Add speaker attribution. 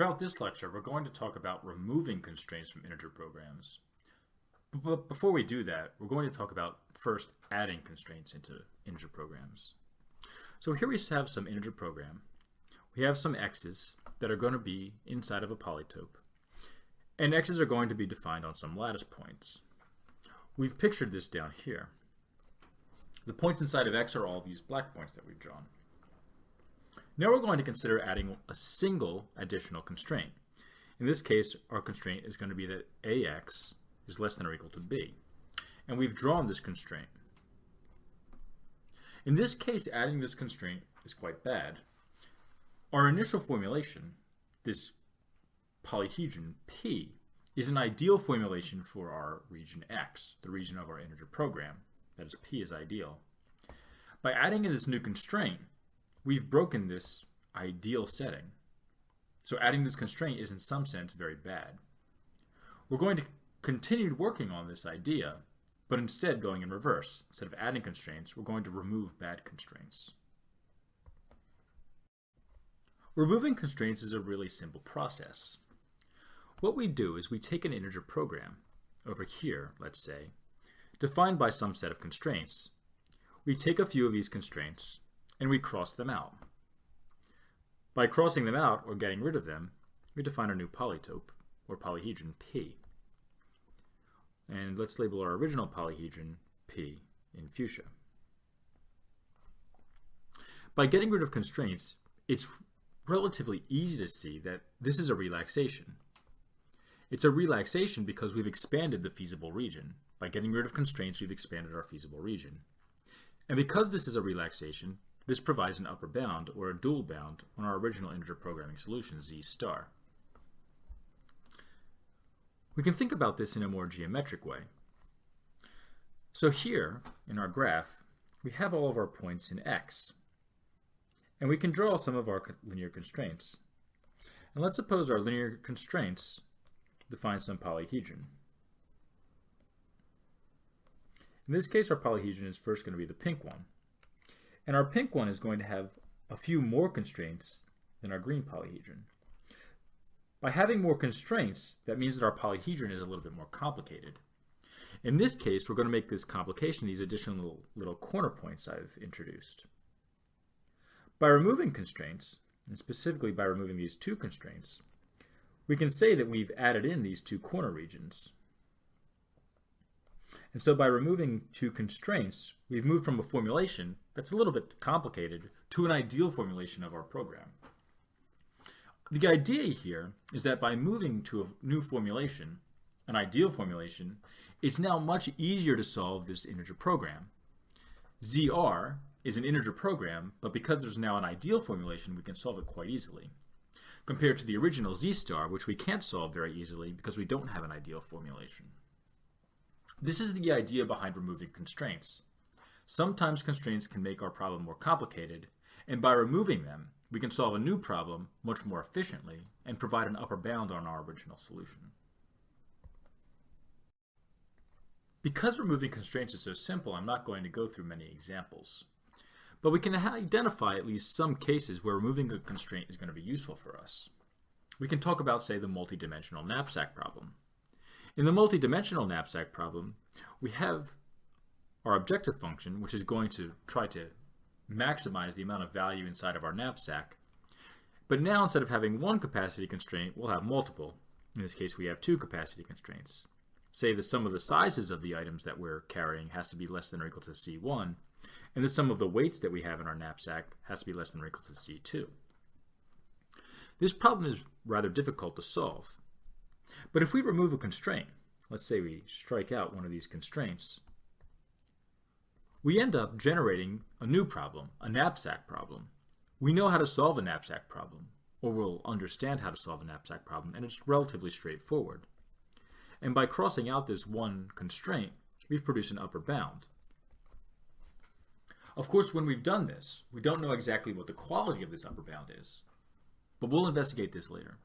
Speaker 1: Throughout this lecture, we're going to talk about removing constraints from integer programs. But before we do that, we're going to talk about first adding constraints into integer programs. So here we have some integer program. We have some x's that are going to be inside of a polytope. And x's are going to be defined on some lattice points. We've pictured this down here. The points inside of x are all these black points that we've drawn. Now we're going to consider adding a single additional constraint. In this case, our constraint is going to be that ax is less than or equal to b. And we've drawn this constraint. In this case, adding this constraint is quite bad. Our initial formulation, this polyhedron P, is an ideal formulation for our region X, the region of our integer program. That is, P is ideal. By adding in this new constraint, we've broken this ideal setting. So adding this constraint is in some sense very bad. We're going to continue working on this idea, but instead going in reverse. Instead of adding constraints, we're going to remove bad constraints. Removing constraints is a really simple process. What we do is we take an integer program, over here, let's say, defined by some set of constraints. We take a few of these constraints and we cross them out. By crossing them out or getting rid of them, we define our new polytope, or polyhedron P. And let's label our original polyhedron P in fuchsia. By getting rid of constraints, it's relatively easy to see that this is a relaxation. It's a relaxation because we've expanded the feasible region. By getting rid of constraints, we've expanded our feasible region. And because this is a relaxation, this provides an upper bound, or a dual bound, on our original integer programming solution, z star. We can think about this in a more geometric way. So here, in our graph, we have all of our points in x. And we can draw some of our linear constraints. And let's suppose our linear constraints define some polyhedron. In this case, our polyhedron is first going to be the pink one. And our pink one is going to have a few more constraints than our green polyhedron. By having more constraints, that means that our polyhedron is a little bit more complicated. In this case, we're going to make this complication these additional little corner points I've introduced. By removing constraints, and specifically by removing these two constraints, we can say that we've added in these two corner regions. And so by removing two constraints, we've moved from a formulation that's a little bit complicated to an ideal formulation of our program. The idea here is that by moving to a new formulation, an ideal formulation, it's now much easier to solve this integer program. ZR is an integer program, but because there's now an ideal formulation, we can solve it quite easily, compared to the original Z star, which we can't solve very easily because we don't have an ideal formulation. This is the idea behind removing constraints. Sometimes constraints can make our problem more complicated, and by removing them, we can solve a new problem much more efficiently and provide an upper bound on our original solution. Because removing constraints is so simple, I'm not going to go through many examples. But we can identify at least some cases where removing a constraint is going to be useful for us. We can talk about, say, the multidimensional knapsack problem. In the multidimensional knapsack problem, we have our objective function, which is going to try to maximize the amount of value inside of our knapsack. But now, instead of having one capacity constraint, we'll have multiple. In this case, we have two capacity constraints. Say the sum of the sizes of the items that we're carrying has to be less than or equal to C1, and the sum of the weights that we have in our knapsack has to be less than or equal to C2. This problem is rather difficult to solve. But if we remove a constraint, let's say we strike out one of these constraints, we end up generating a new problem, a knapsack problem. We know how to solve a knapsack problem, or we'll understand how to solve a knapsack problem, and it's relatively straightforward. And by crossing out this one constraint, we've produced an upper bound. Of course, when we've done this, we don't know exactly what the quality of this upper bound is, but we'll investigate this later.